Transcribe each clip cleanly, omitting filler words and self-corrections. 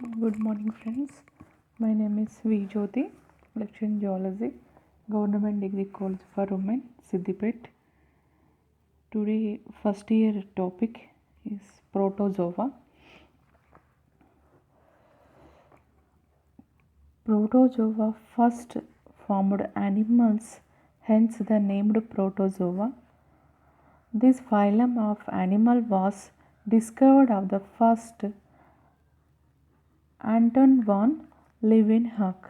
Good morning, friends. My name is V. Jyoti, lecturer in Geology, Government Degree College for Women, Siddipet. Today, first year topic is Protozoa. Protozoa first formed animals, hence the named Protozoa. This phylum of animal was discovered of the first Anton von Leeuwenhoek,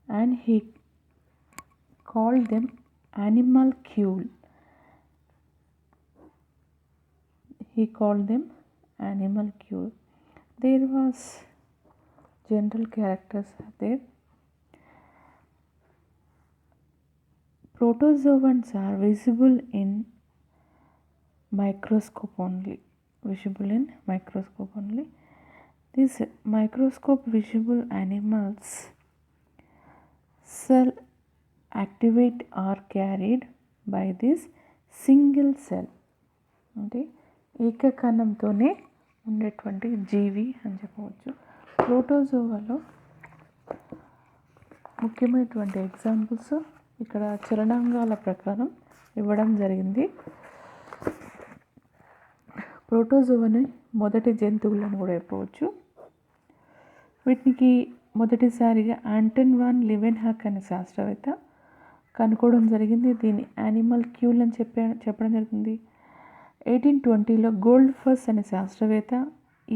and he called them animalcule. There was general characters there. Protozoans are visible in microscope only. These microscope visible animals cell activate are carried by this single cell, అంటే ఏకకణంతోనే ఉండేటువంటి జీవి అని చెప్పవచ్చు. ప్రోటోజోవాలో ముఖ్యమైనటువంటి examples ఇక్కడ చలనాంగాల ప్రకారం ఇవ్వడం జరిగింది. ప్రోటోజోవాని మొదటి జంతువులను కూడా చెప్పవచ్చు. వీటికి మొదటిసారిగా ఆంటన్ వాన్ లివెన్హాక్ అనే శాస్త్రవేత్త కనుక్కోవడం జరిగింది. దీన్ని యానిమల్క్యూల్ అని చెప్పడం జరిగింది. 1820లో గోల్డ్ ఫస్ అనే శాస్త్రవేత్త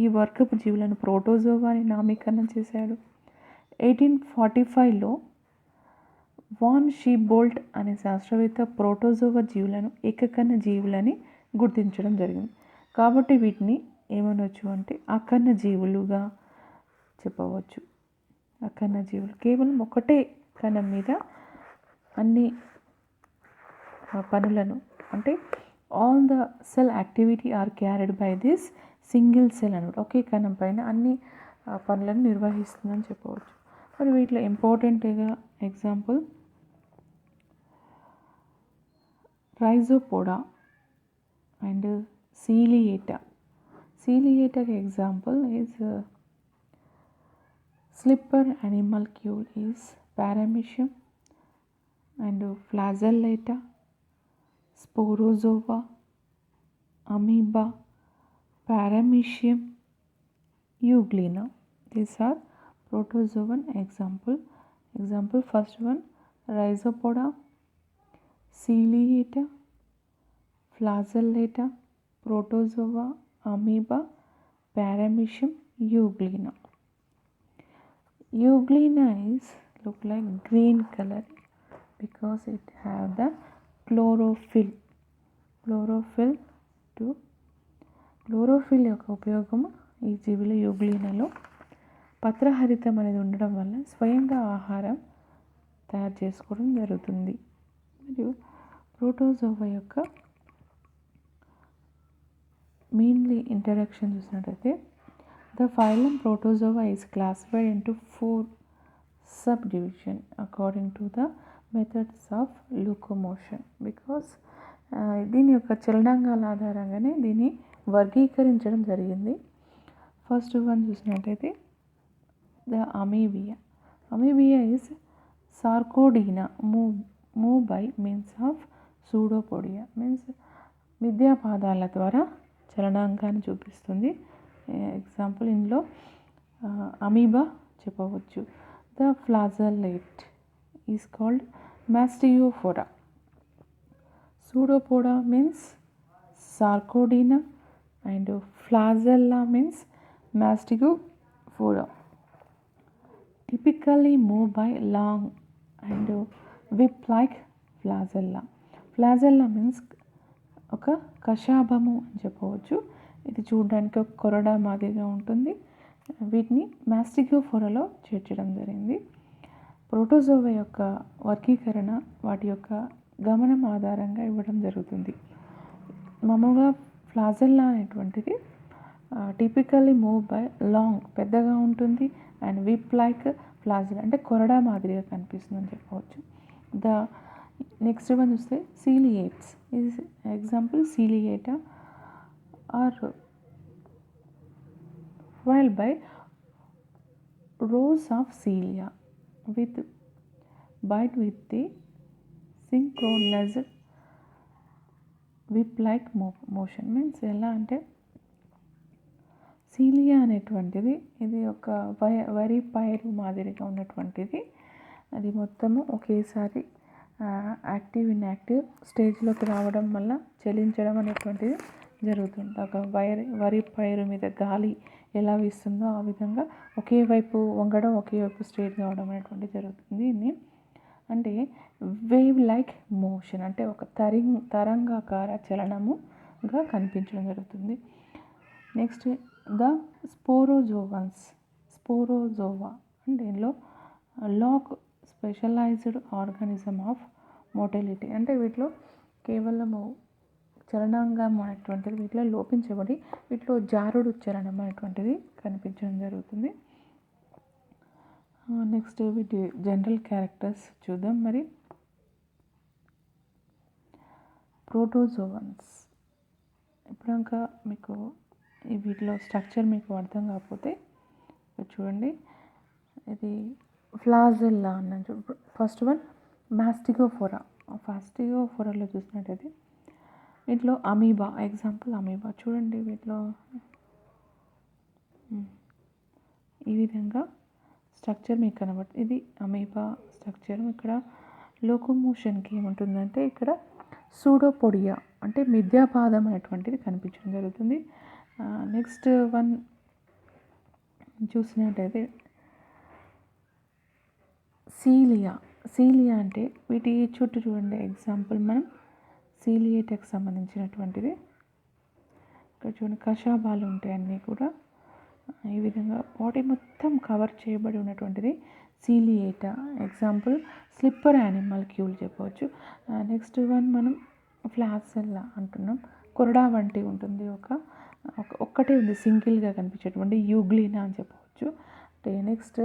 ఈ వర్గపు జీవులను ప్రోటోజోవా అని నామకరణం చేశాడు. 1845లో వాన్ షీబోల్ట్ అనే శాస్త్రవేత్త ప్రోటోజోవా జీవులను ఏకకణ జీవులని గుర్తించడం జరిగింది. కాబట్టి వీటిని ఏమనొచ్చు అంటే అకణ జీవులుగా చెప్పవచ్చు. అకణ జీవులు కేవలం ఒకటే కణం మీద అన్ని పనులను, అంటే all the cell activity are carried by this single cell అనమాట. ఒకే కణం పైన అన్ని పనులను నిర్వహిస్తుందని చెప్పవచ్చు. మరి వీటిలో ఇంపార్టెంట్గా example Rhizopoda and Ciliata. Ciliated example is slipper animalcule is Paramecium, and Flagellata, Sporozoa, Amoeba, Paramecium, Euglena. These are protozoan example. First one, Rhizopoda, Ciliata, Flagellata, Protozoa, Amoeba, Paramecium, Euglena. Euglena is look like green color because it have the chlorophyll యొక్క ఉపయోగము ఈ జీవుల యూగ్లీనాలో పత్రహరితం అనేది ఉండడం వల్ల స్వయంగా ఆహారం తయారు చేసుకోవడం జరుగుతుంది. మరియు ప్రోటోజోవా యొక్క మెయిన్లీ ఇంట్రడక్షన్ చూసినట్టయితే, the phylum Protozoa is classified into 4 subdivisions according to the methods of locomotion. because దీని యొక్క చలనాంగాల ఆధారంగానే దీన్ని వర్గీకరించడం జరిగింది. ఫస్ట్ వన్ చూసినట్టయితే the Amoebia is Sarcodina move by means of pseudopodia, means మిథ్యాపాదాల ద్వారా చలనాంగాన్ని చూపిస్తుంది. ఎగ్జాంపుల్ ఇందులో అమీబా చెప్పవచ్చు. The flagellate is called Mastigophora. Pseudopoda means Sarcodina and flagella means Mastigophora. Typically move by long and whip like flagella means ఒక కషాభము అని చెప్పవచ్చు. ఇది చూడడానికి ఒక కొరడా మాదిరిగా ఉంటుంది. వీటిని మాస్టియోఫోరాలో చేర్చడం జరిగింది. ప్రోటోజోవా యొక్క వర్గీకరణ వాటి యొక్క గమనం ఆధారంగా ఇవ్వడం జరుగుతుంది. మామూలుగా ఫ్లాజెల్లా అనేటువంటిది టిపికల్లీ మూవ్ బై లాంగ్, పెద్దగా ఉంటుంది, అండ్ విప్ లైక్ ఫ్లాజెల్లా అంటే కొరడా మాదిరిగా కనిపిస్తుంది అని చెప్పవచ్చు. ద నెక్స్ట్ వన్ చూస్తే ciliates is example Ciliata are while by rows of cilia with bite with the synchronized whip like motion. Means ఎలా అంటే సీలియా అనేటువంటిది ఇది ఒక వరి పైరు మాదిరిగా ఉన్నటువంటిది. అది మొత్తము ఒకేసారి యాక్టివ్ ఇన్యాక్టివ్ స్టేజ్లోకి రావడం వల్ల చలించడం అనేటువంటిది జరుగుతుంది. ఒక వరి పైరు మీద గాలి ఎలా వీస్తుందో ఆ విధంగా ఒకే వైపు వంగడం, ఒకే వైపు స్ట్రేట్ కావడం అనేటువంటిది జరుగుతుంది. దీన్ని అంటే వేవ్ లైక్ మోషన్ అంటే ఒక తరంగాకార చలనముగా కనిపించడం జరుగుతుంది. నెక్స్ట్ ద స్పోరోజోవా అంటే దీనిలో lack specialised organism of motility అంటే వీటిలో కేవలము చలనాంగం అనేటువంటిది వీటిలో లోపించబడి వీటిలో జారుడు చలనం అనేటువంటిది కనిపించడం జరుగుతుంది. నెక్స్ట్ వీటి జనరల్ క్యారెక్టర్స్ చూద్దాం. మరి ప్రోటోజోవన్స్ ఇప్పుడాక మీకు వీటిలో స్ట్రక్చర్ మీకు అర్థం కాకపోతే చూడండి. ఇది ఫ్లాజెల్లా అన్న ఫస్ట్ వన్ మాస్టిగోఫోరాలో చూసినట్టయితే వీటిలో అమీబా ఎగ్జాంపుల్ అమీబా చూడండి. వీటిలో ఈ విధంగా స్ట్రక్చర్ మీకు కనబడుతుంది. ఇది అమీబా స్ట్రక్చర్. ఇక్కడ లోకోమోషన్కి ఏముంటుందంటే ఇక్కడ సూడోపోడియా అంటే మిథ్యాపాదం అనేటువంటిది కనిపించడం జరుగుతుంది. నెక్స్ట్ వన్ చూసినట్టయితే సీలియా అంటే వీటి చుట్టూ చూడండి. ఎగ్జాంపుల్ మనం సీలియేటకు సంబంధించినటువంటిది ఇక్కడ చూడండి. కషాబాలు ఉంటాయి అన్నీ కూడా ఈ విధంగా బాడీ మొత్తం కవర్ చేయబడి ఉన్నటువంటిది సీలియేటా. ఎగ్జాంపుల్ స్లిప్పర్ యానిమల్క్యూల్ చెప్పవచ్చు. నెక్స్ట్ వన్ మనం ఫ్లాసెల్లా అంటున్నాం. కొరడా వంటి ఉంటుంది. ఒక్కటే ఉంది సింగిల్గా కనిపించేటువంటి యూగ్లీనా అని చెప్పవచ్చు. అంటే నెక్స్ట్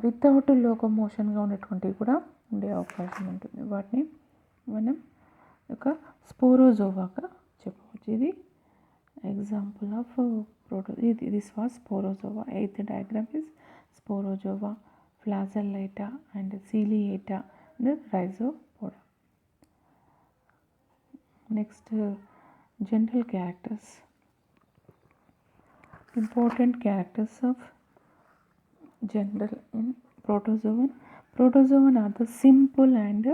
వితౌట్ లోకోమోషన్గా ఉన్నటువంటివి కూడా ఉండే అవకాశం ఉంటుంది. వాటిని మనం ఒక స్పోరోజోవాగా చెప్పవచ్చు. ఇది example of this was Sporozoa. Eighth diagram is Sporozoa, Flagellata and Ciliata and Rhizopoda. Next general characters. Important characters of general in protozoan. Protozoan are the simple and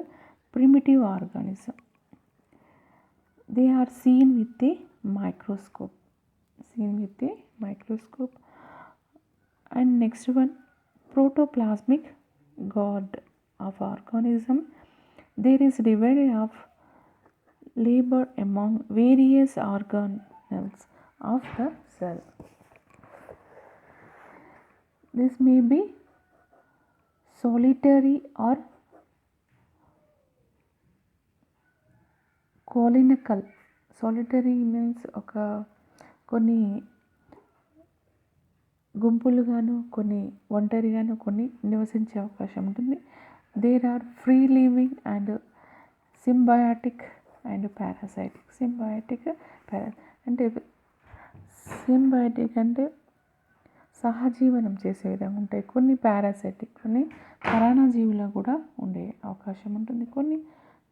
primitive organism. They are seen with a microscope. And next one, protoplasmic god of organism. There is division of labor among various organelles of the cell. This may be solitary or colonical. Solitary means కొన్ని గుంపులుగాను, కొన్ని ఒంటరిగాను, కొన్ని నివసించే అవకాశం ఉంటుంది. There are free living and symbiotic and parasitic. Symbiotic అంటే సహజీవనం చేసే విధంగా ఉంటాయి. కొన్ని పారాసైటిక్, కొన్ని పరాణజీవులు కూడా ఉండే అవకాశం ఉంటుంది. కొన్ని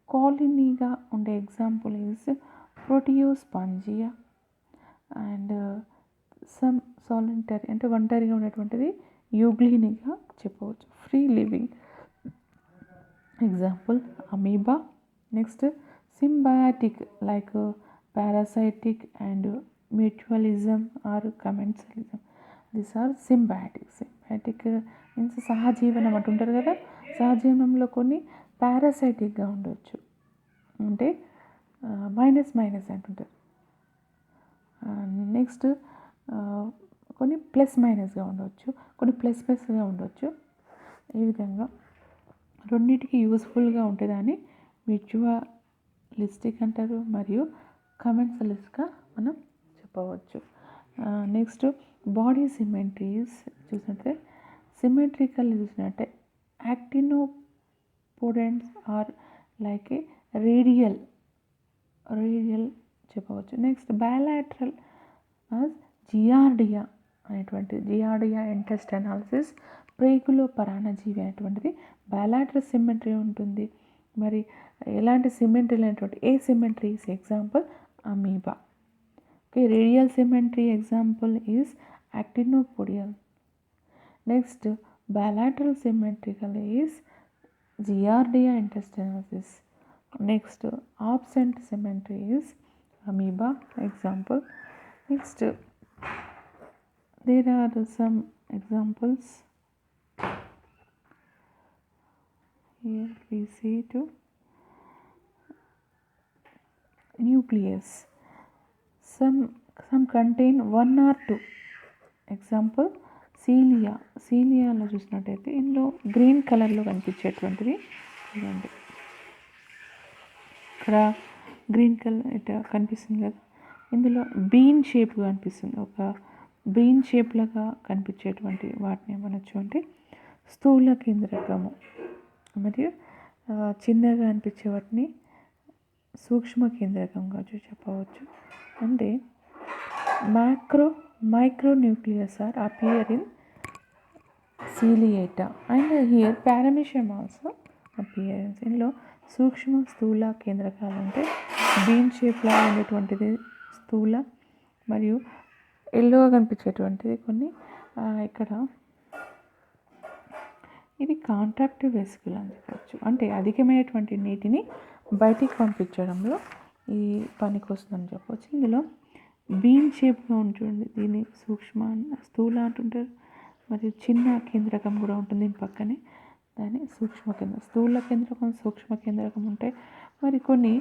కాలనీగా ఉండే example is Proterospongia and some solitary అంటే ఒంటరిగా ఉండేటువంటిది యూగ్లీనిగా చెప్పవచ్చు. Free living example amoeba. Next symbiotic like parasitic and mutualism or commensalism. These are symbiotic. Symbiotic means సహజీవనం అంటుంటారు కదా. సహజీవనంలో కొన్ని పారాసైటిక్గా ఉండవచ్చు, అంటే మైనస్ అంటుంటారు. నెక్స్ట్ కొన్ని ప్లస్ మైనస్గా ఉండవచ్చు, కొన్ని ప్లస్గా ఉండవచ్చు. ఈ విధంగా రెండింటికి యూస్ఫుల్గా ఉంటుందని మ్యూచువలిస్టిక్ అంటారు మరియు కమెన్సలిస్ట్గా మనం చెప్పవచ్చు. నెక్స్ట్ బాడీ సిమెట్రీస్ చూసినట్టే సిమెట్రికల్ చూసినట్టే actinopods are like a radial చెప్పవచ్చు. నెక్స్ట్ బయాలాటరల్ జియార్డియా అనేటువంటిది, జియార్డియా ఇంటెస్టైనాలిస్ ప్రేగులో పరాన్నజీవి అనేటువంటిది బయలాటరల్ సిమెట్రీ ఉంటుంది. మరి ఎలాంటి సిమెట్రీ లేనటువంటి asymmetry is example amoeba. Okay, radial symmetry example is actinopodium. Next bilateral symmetrical is Giardia intestinalis. Next absent symmetry is amoeba example. Next there are some examples. Here we see to nucleus. Some contain one or two. Example సీలియాలో చూసినట్టయితే ఇందులో green కలర్లో కనిపించేటువంటిది చూడండి, ఇక్కడ green colour ఇట్లా కనిపిస్తుంది కదా, ఇందులో been shape కనిపిస్తుంది. ఒక బీన్ షేప్ లాగా కనిపించేటువంటి వాటిని ఏమనొచ్చు అంటే స్థూల కేంద్రకము, మరియు చిన్నగా అనిపించే వాటిని సూక్ష్మ కేంద్రకంగా చెప్పవచ్చు. అంటే micronucleus are appear in ciliata and here paramecium also appears. ఇందులో సూక్ష్మ స్థూల కేంద్రకాలు అంటే బీన్ షేప్లో ఉండేటువంటిది స్థూల, మరియు ఎల్లోగా కనిపించేటువంటిది కొన్ని. ఇక్కడ ఇది కాంట్రాక్టివ్ వెసికల్ అని చెప్పవచ్చు, అంటే అధికమైనటువంటి నీటిని బయటికి పంపించడంలో ఈ పనికి వస్తుందని చెప్పవచ్చు. ఇందులో బీన్ షేప్గా ఉంటుంది, దీన్ని స్థూల అంటుంటారు, మరియు చిన్న కేంద్రకం కూడా ఉంటుంది దీని పక్కనే, దాన్ని సూక్ష్మ కేంద్రం. స్థూల కేంద్రకం, సూక్ష్మ కేంద్రకం ఉంటాయి. మరి కొన్ని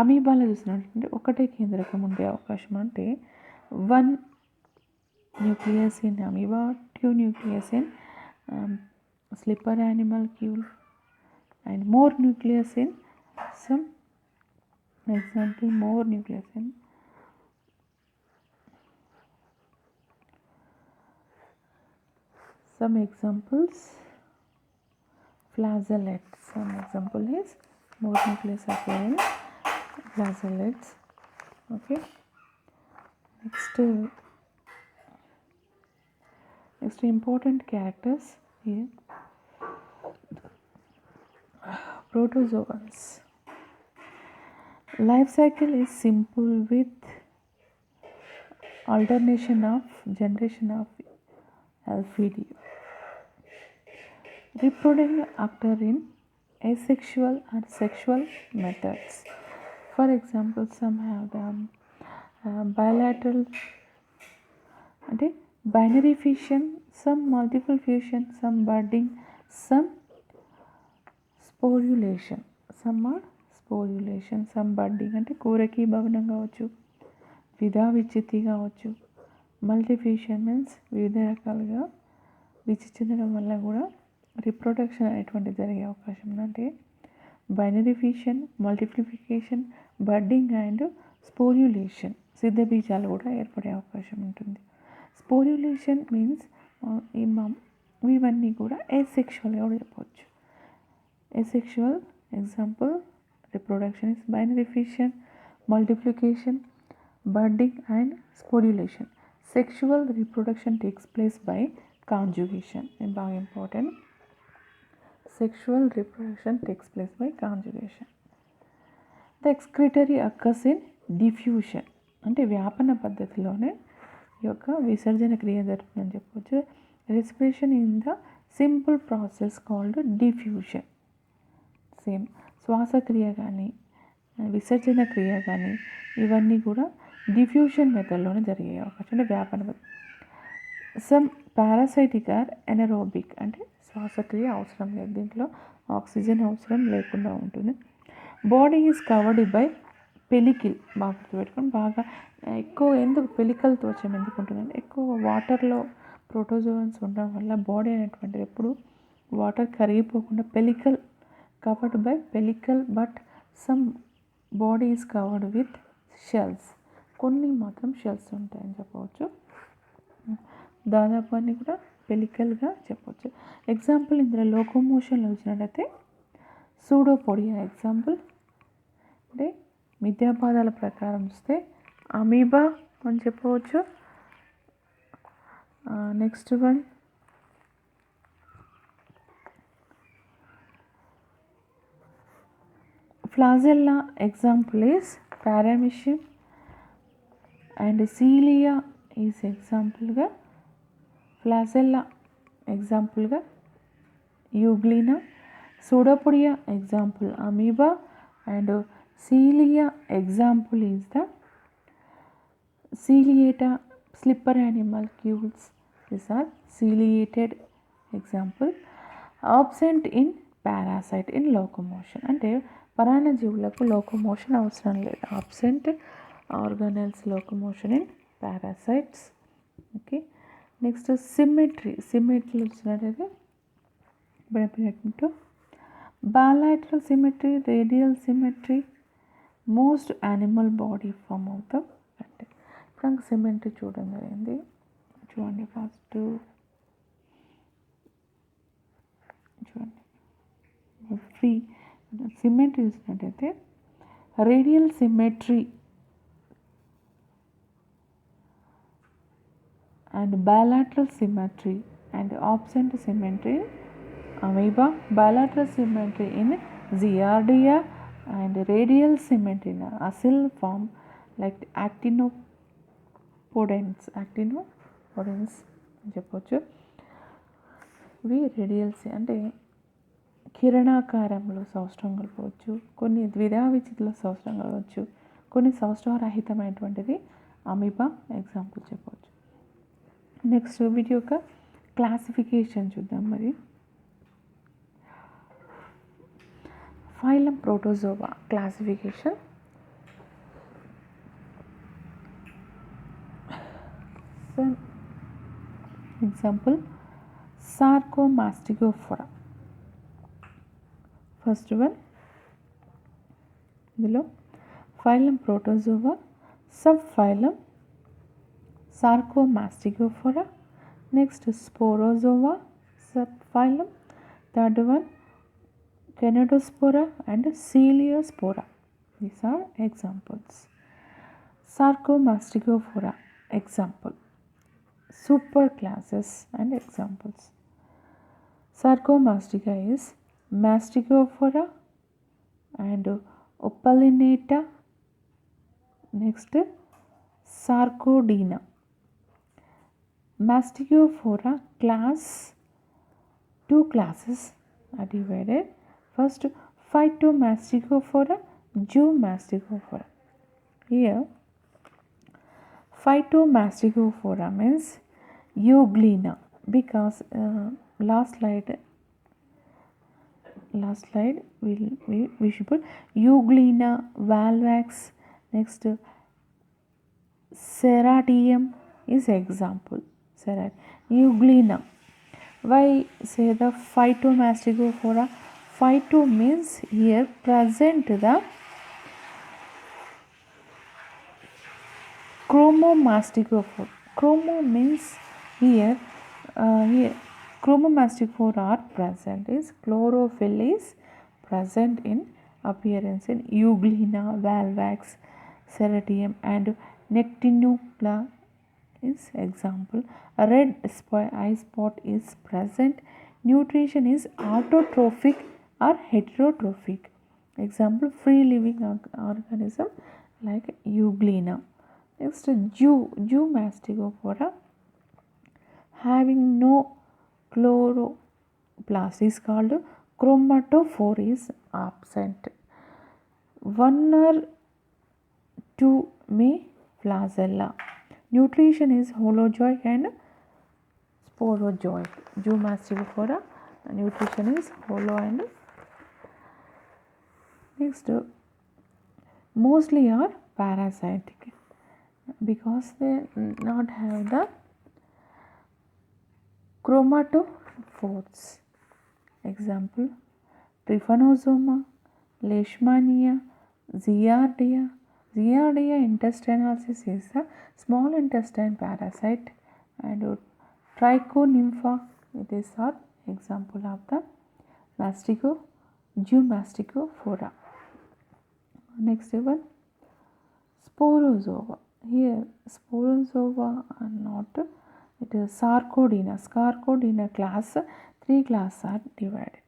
అమీబాలో చూసినట్టుంటే ఒకటే కేంద్రకం ఉండే అవకాశం, అంటే 1 nucleus in amoeba, 2 nucleus in slipper animalcule and more nucleus in some example, more nucleus in some examples flagellates. Some example is more nucleus appear in flagellates. Okay, next important characters here, protozoans. Life cycle is simple with alternation of generation of Alphidia. Reproducing occur in asexual or sexual methods. For example, some have the bilateral అంటే binary fission, some multiple fusion, some budding, some sporulation. Some are sporulation, some budding అంటే కూరకి భవనం కావచ్చు, విధా విచ్చితి కావచ్చు. మల్టీఫ్యూషన్ means వివిధ రకాలుగా విచ్ఛిన్నడం వల్ల కూడా రిప్రొడక్షన్ అనేటువంటి జరిగే అవకాశం ఉంది. అంటే binary fission, multiplication, budding and sporulation, సిద్ధ బీజాలు కూడా ఏర్పడే అవకాశం ఉంటుంది. స్పోర్యులేషన్ మీన్స్ ఇవన్నీ కూడా ఏసెక్షువల్గా కూడా చెప్పవచ్చు. Asexual example reproduction is binary fission, multiplication, budding and sporulation. Sexual reproduction takes place by conjugation. Very important. Sexual reproduction takes place by conjugation. The excretory occurs in diffusion. అంటే వ్యాపన పద్ధతిలోనే ఈ యొక్క విసర్జన క్రియ జరుగుతుందని చెప్పవచ్చు. Respiration in the simple process called diffusion. Same శ్వాసక్రియ కానీ విసర్జన క్రియ కానీ ఇవన్నీ కూడా డిఫ్యూషన్ మెథడ్లోనే జరిగే అవకాశం, అంటే వ్యాపన. సమ్ పారాసైటిక్ ఆర్ ఎనరోబిక్, అంటే శ్వాసక్రియ అవసరం లేదు, దీంట్లో ఆక్సిజన్ అవసరం లేకుండా ఉంటుంది. Body is covered by pellicle. బాగా గుర్తుపెట్టుకొని బాగా ఎక్కువ ఎందుకు పెలికల్ త్వచం ఎందుకు ఉంటుందంటే ఎక్కువ వాటర్లో ప్రోటోజోన్స్ ఉండడం వల్ల బాడీ అనేటువంటిది ఎప్పుడు వాటర్ కరిగిపోకుండా pellicle covered by pellicle, but some body is covered with shells. కొన్ని మాత్రం షెల్స్ ఉంటాయని చెప్పవచ్చు, దాదాపు అన్నీ కూడా పెలికల్గా చెప్పవచ్చు. ఎగ్జాంపుల్ ఇందులో లోకోమోషన్లో వచ్చినట్టయితే సూడోపోడియా ఎగ్జాంపుల్. అంటే మిథ్యాపాదాల ప్రకారం చూస్తే అమీబా అని చెప్పవచ్చు, Next one, flagella example is paramecium, and cilia is example ga flagella example ga euglena, pseudopodia example amoeba, and cilia example is the ciliata, slipper animalcules. These are ciliated example. Absent in parasite in locomotion, అంటే పరాన్నజీవులకు locomotion అవసరం లేదు. Absent organelles locomotion in parasites. Okay, next symmetry. Symmetry వచ్చినట్టయితే bilateral symmetry, radial symmetry, most animal body form of the అంటే ఇప్పుడు symmetry చూడడం జరిగింది. చూడండి first చూడండి ఫ్రీ సిమెట్రీ చూసినట్టయితే radial symmetry and bilateral symmetry and absent symmetry in amoeba, bilateral symmetry in Giardia, and radial symmetry in acyl form like actinopodens అని చెప్పొచ్చు. ఇవి రేడియల్స్ అంటే కిరణాకారంలో సౌష్టవం కలపవచ్చు, కొన్ని ద్విధా విచిత్ర సౌష్టవం కలవచ్చు, కొన్ని సౌష్టవరహితమైనటువంటిది అమీబా ఎగ్జాంపుల్ చెప్పవచ్చు. నెక్స్ట్ వీటి యొక్క క్లాసిఫికేషన్ చూద్దాం. మరి phylum Protozoa classification. Example Sarcomastigophora. First one ఇందులో phylum Protozoa, sub phylum Sarcomastigophora, next Sporozoa subphylum, third one Cnidospora and Celiospora. These are examples. Sarcomastigophora example, superclasses and examples. Sarcomastica is Mastigophora and Opalinaata, next Sarcodina. Mastigophora class, two classes are divided. First, Phytomastigophora, Zoomastigophora. Here, Phytomastigophora means Euglena, because last slide we should put Euglena, Valvax, next Ceratium is example. Euglena. Why say the Phytomastigophora? Phyto means here present the Chromomastigophora. Chromo means here Chromomastigophora are present, is chlorophyll is present in appearance in Euglena, Valvax, Ceratium, and Nectinula is example. A red eye spot is present. Nutrition is autotrophic or heterotrophic. Example, free living organism like Euglena. Next, Zoomastigophora having no chloroplast is called chromatophore is absent. One or two may flagella. Nutrition is holozoic and sporozoic. Zoomastigophora nutrition is holo and next mostly are parasitic because they not have the chromatophores. Example, Trypanosoma, Leishmania, Giardia. Giardia intestinalis is the small intestine parasite, and Trichonympha, it is our example of the Zoomastigophora. Next one, Sporozoa. Here Sporozoa are not It is Sarcodina. Sarcodina class, 3 classes are divided.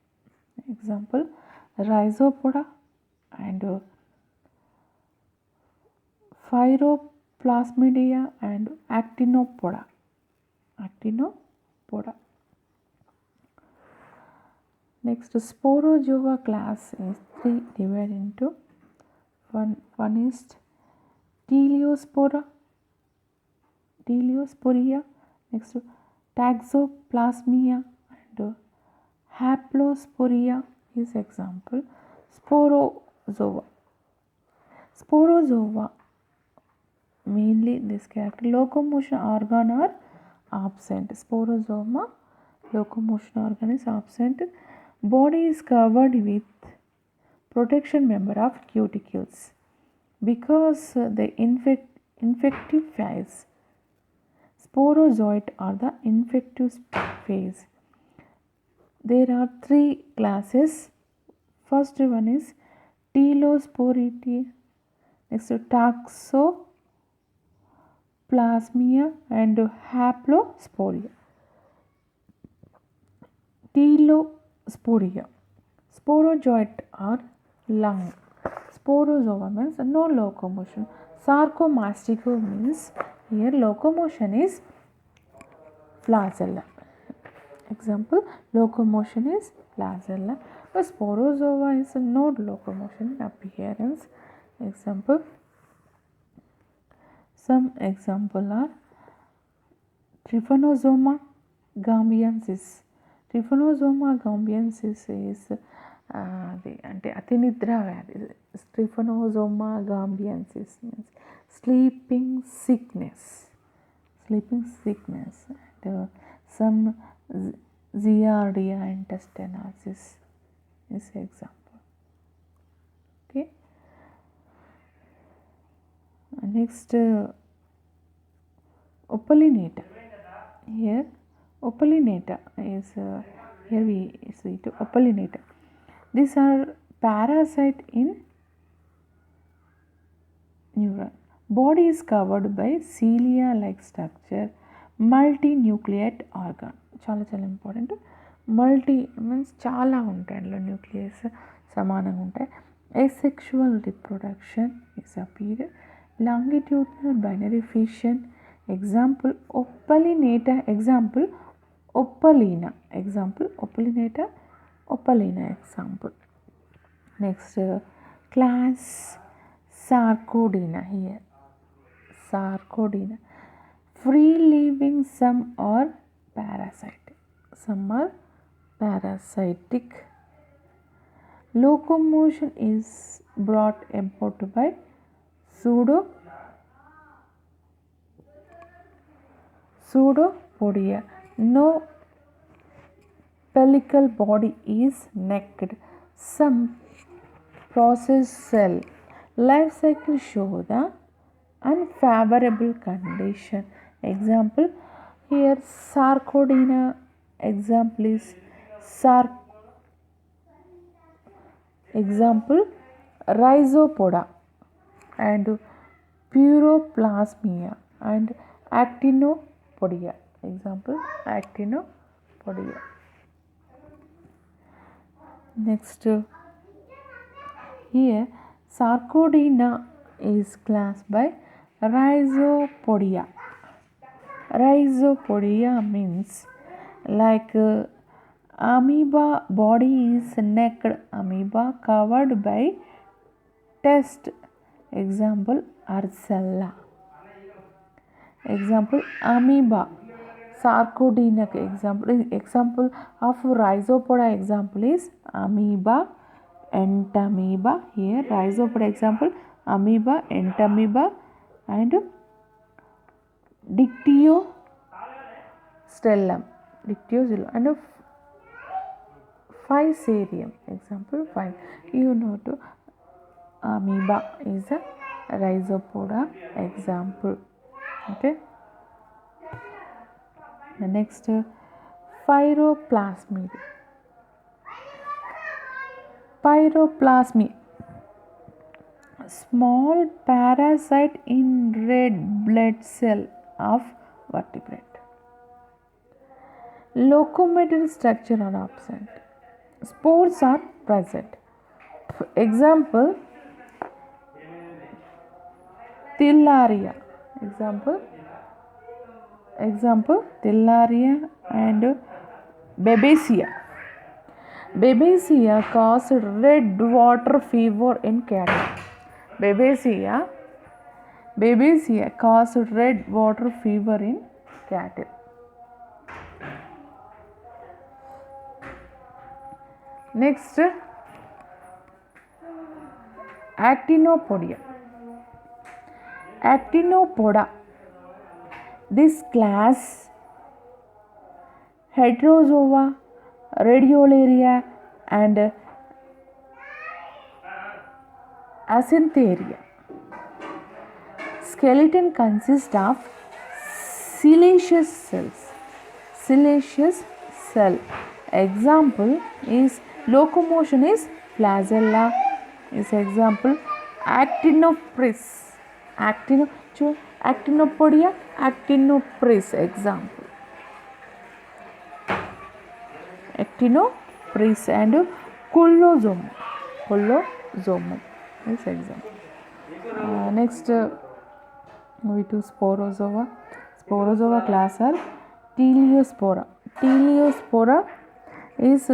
Example, Rhizopoda and Phyroplasmidia and Actinopoda. Next, Sporozoa class is 3 divided into one is Teleospora, next Taxoplasmia and Haplosporia is example. Sporozoa mainly this character locomotion organ are absent. Sporozoma locomotion organ is absent. Body is covered with protection member of cuticles. Because the infective phase, sporozoite are the infective phase. There are 3 classes. First one is Telosporidia, next Taxoplasmia and Haplosporia. Telosporia. Sporozoite are lung. Sporozoa means no locomotion. Sarcomastico means here locomotion is flagella. Example, locomotion is flagella, but Sporozoa is no locomotion appearance. Example, some example are Trypanosoma gambiensis. Trypanosoma gambiensis is అంటే అతి నిద్ర వ్యాధి. Trypanosoma gambiensis means sleeping sickness and some Giardia intestinalis is example. Okay, next Opalinator. Here Opalinator is here we see to Opalinator. These are parasite in neuron. Body is covered by cilia like structure, multinucleate organ. చాలా important. Multi means చాలా ఉంటాయి అందులో, nucleus సమానంగా ఉంటాయి. asexual reproduction is a period. Longitudinal binary fission. Example Opalinator. Example Opalina. Example Opalinator, Opalina. Example. Next class Sarcodina. Here Sarcodina. Free living, some are parasitic. Locomotion is brought about by pseudopodia. No pellicle body is naked. Some process cell life cycle show the unfavorable condition. Example here Sarcodina. Example is example Rhizopoda and Pyroplasmia and Actinopodia. Example Actinopodia. Next here Sarcodina is classed by Rhizopodia. Rhizopodia means like amoeba body is naked. Amoeba covered by test. Example Arcella. Example amoeba. Sarcodina example of Rhizopoda example is amoeba, entamoeba. Here Rhizopoda example amoeba, entamoeba and Dictyostelium and Physarum. Example 5. You know to amoeba is a Rhizopoda example. Okay. The next Pyroplasmy. Small parasite in red blood cell of vertebrate. locomotor structure are absent. Spores are present. Example, Thilaria. Example, Thilaria and Babesia. Babesia caused red water fever in cattle. Babesia caused red water fever in cattle. Next, Actinopodia. Actinopoda. This class, Heterozoa, Radiolaria and Acantheria. Skeleton consists of siliceous cells. Siliceous cell. Example is locomotion is flagella. Is example Actinopris. Actinopodia, Actinopris. Example Actinopris and Collosomum. Is example. Next, we do Sporozoa. Sporozoa class are Teleospora. Teleospora is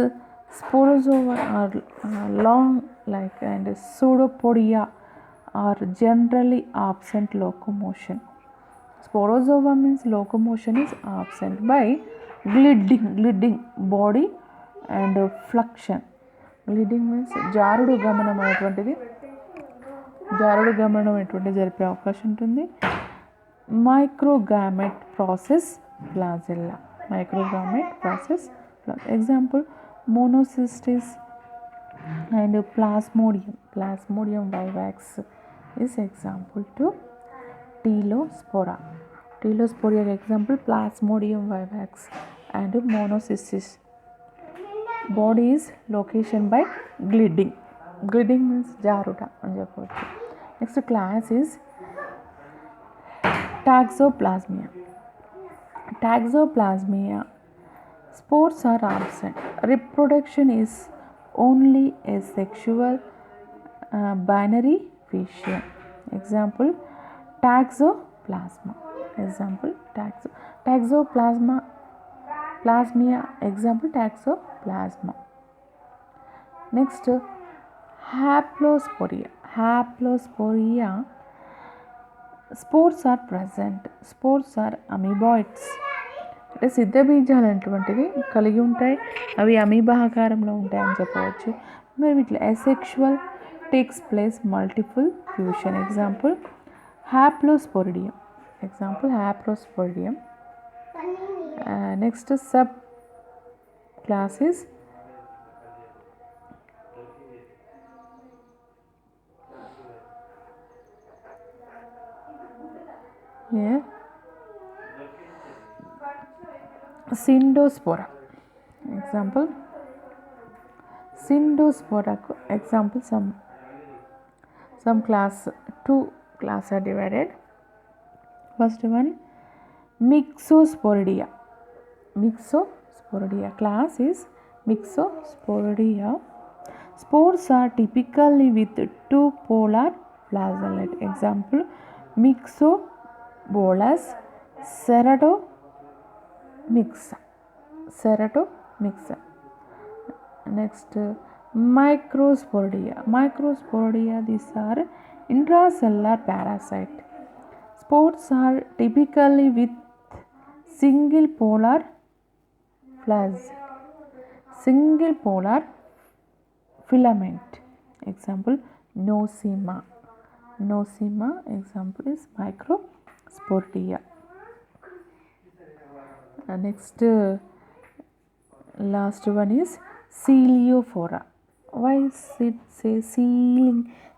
Sporozoa are long like and Pseudopodia are generally absent locomotion. Sporozoa means locomotion is absent by gliding body and fluxion. Gliding means జారుడు గమనం అనేటువంటిది జరిపే అవకాశం ఉంటుంది. Microgamete process flagella. Example, Monocystis and Plasmodium vivax is example to Telospora. Telospora example Plasmodium vivax and Monocystis. Body is location by gliding. Gliding means jaruda అని చెప్పవచ్చు. Next class is Taxoplasmia. Spores are absent. Reproduction is only asexual binary fission. Example, Taxoplasma. Taxoplasmia. Example, Taxoplasma. Next, Haplosporia. Spores are present. Spores are amoeboids. అంటే సిద్ధబీజాలు అటువంటివి కలిగి ఉంటాయి. అవి అమీబాకారంలో ఉంటాయి అని చెప్పవచ్చు. మరి వీటిలో asexual takes place multiple fusion. Example Haplosporidium. Next sub classes here. Syndospora. Example, some class, 2 class are divided. First one, Myxosporidia. Class is Myxosporidia. Spores are typically with 2 polar flagellate. Example, Myxobolus ceratomixa. Next, Microsporidia. These are intracellular parasite. Spores are typically with single polar filament. Example, Nosema. Example is Microsporidia. Next, last one is Coeliophora. Why is it say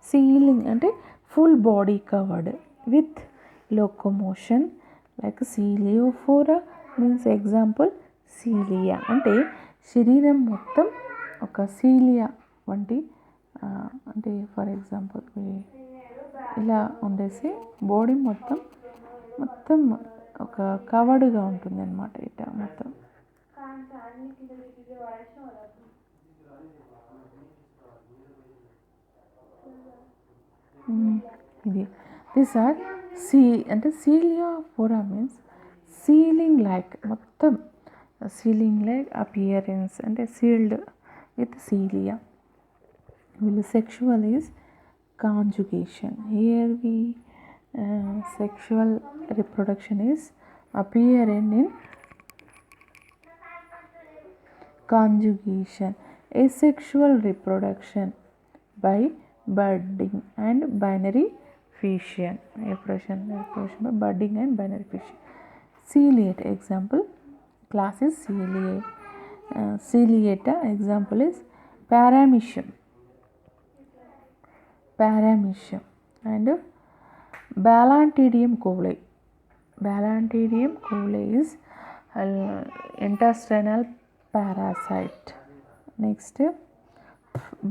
ceiling అంటే full body covered with locomotion like Coeliophora means example cilia అంటే శరీరం మొత్తం ఒక cilia వంటి అంటే for example ఇలా ఉండేసి body మొత్తం ఒక కవర్డ్గా ఉంటుంది అన్నమాట. ఇట్లా మొత్తం ఇది దిస్ ఆర్ అంటే Ciliophora means ceiling like, మొత్తం సీలింగ్ లైక్ అపియరెన్స్ అంటే సీల్డ్ విత్ సీలియా. వీళ్ళు sexual is conjugation. Here we sexual reproduction is appearing in conjugation. Asexual reproduction by budding and binary fission. Reproduction by budding and binary fission. Ciliate example class is ciliate. Ciliata example is paramecium and Balantidium coli. Balantidium coli is intestinal parasite. Next,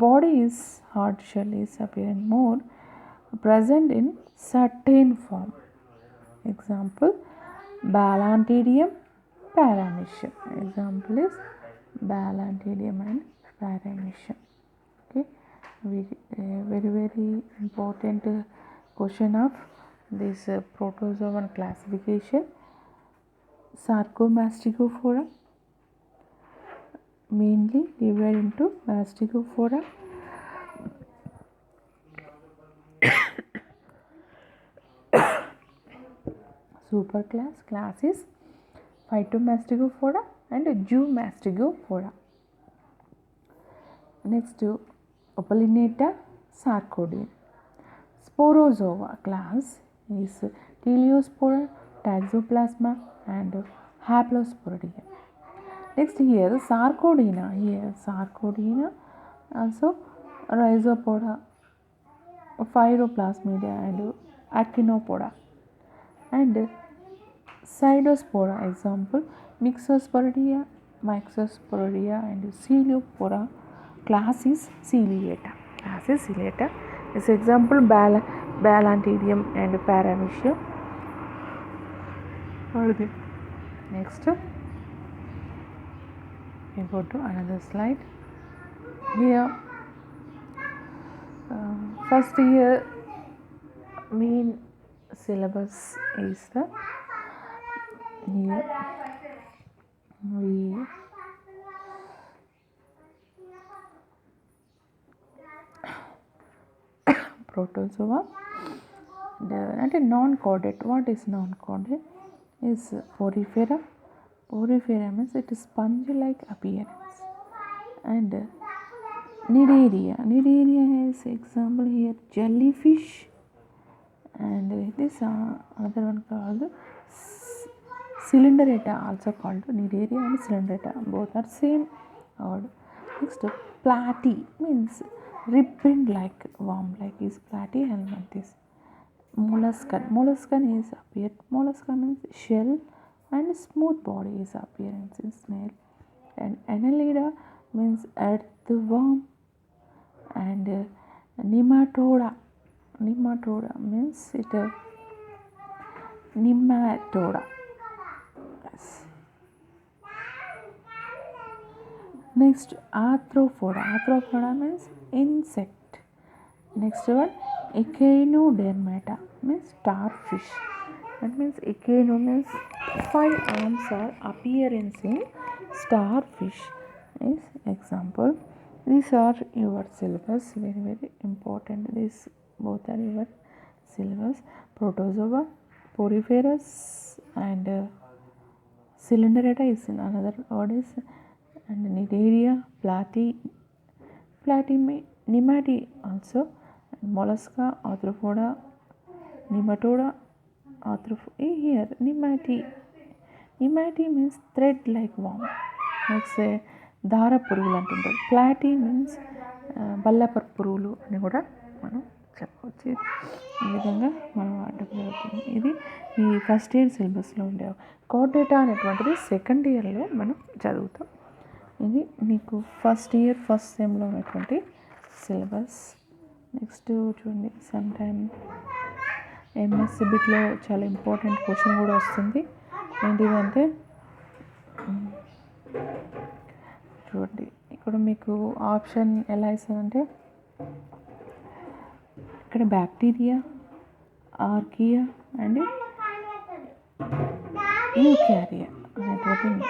body is hard shell is appearing more present in certain form. Example, Balantidium paramecium. Example is Balantidium and paramecium. Okay, very important question of this protozoan classification. Sarcomastigophora mainly divided into Mastigophora, superclass class is Phytomastigophora and Zoomastigophora. Next, Opalinaata sarcodium. Sporozoa class is Teleospora, Toxoplasma and Haplosporidium. Next, here Sarcodina, also Rhizopoda, Phyroplasmidia and Actinopoda. And Cydospora example Myxosporidia, and Coleopora. Class is Ciliata. This example Balantidium and paramecium. Next, we go to another slide. Here, first year main syllabus is the here we protozoa and non-chordate. What is non-chordate? Is porifera. Porifera means it is sponge-like appearance. And Cnidaria. Cnidaria is example here jellyfish. And this another one called Cylindrata, also called Cnidaria and Cylindrata. Both are same word. Next, platy means ribbon-like, worm-like is Platyhelminthes. Molluscan is appeared. Mollusca means shell and smooth body is appearance in snail. And Annelida means earthworm. And Nematoda means it nematoda. Yes. Next, Arthropoda means insect. Next one, Echinodermata means starfish. That means echino means 5 arms are appearance in starfish is example. These are your syllabus, very important. These both are your syllabus. Protozoa, poriferous and Cylindrata is in another word is, and Cnidaria, Nemati also, and Mollusca, Arthropoda, Nematoda, here Nemati means thread like worm. Next, దార పురుగులు అంటుంటారు. ప్లాటీ means బల్లపర్ పురుగులు అని కూడా మనం చెప్పవచ్చు. ఈ విధంగా మనం వాడడం జరుగుతుంది. ఇది ఈ ఫస్ట్ ఇయర్ సిలబస్లో ఉండే కోడేటా అనేటువంటిది సెకండ్ ఇయర్లో మనం చదువుతాం. ఇది మీకు ఫస్ట్ ఇయర్ ఫస్ట్ సెమ్లో ఉన్నటువంటి సిలబస్. నెక్స్ట్ చూడండి, సమ్ టైమ్ ఎంఎస్సి బిట్లో చాలా ఇంపార్టెంట్ క్వశ్చన్ కూడా వస్తుంది. ఏంటిదంటే చూడండి ఇక్కడ మీకు ఆప్షన్ ఎలా ఇస్తారంటే ఇక్కడ బ్యాక్టీరియా, ఆర్కియా అండ్ యూకారియా అనేటువంటి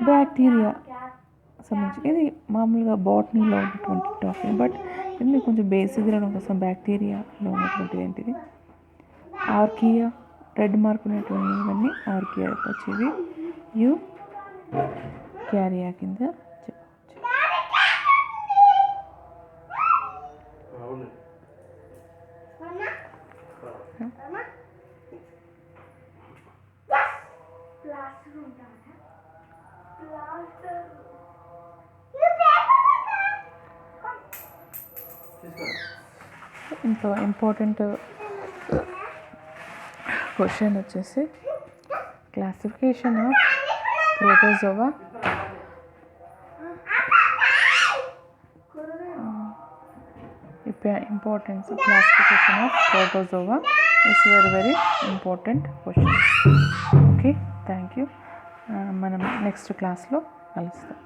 బ్యాక్టీరియా సంబంధించి ఇది మామూలుగా బాటనీలో ఉన్నటువంటి టాపిక్, బట్ ఇది కొంచెం బేసిక్ రావడం కోసం బ్యాక్టీరియాలో ఉన్నటువంటిది ఏంటిది ఆర్కియా, రెడ్ మార్క్ ఉన్నటువంటి ఇవన్నీ ఆర్కియా వచ్చేవి యూ క్యారియా కింద చెప్పవచ్చు. ఇంకో ఇంపార్టెంట్ క్వశ్చన్ వచ్చేసి classification of protozoa. Importance of classification of protozoa is very important question. Okay, thank you. మనం నెక్స్ట్ క్లాస్లో కలుస్తాం.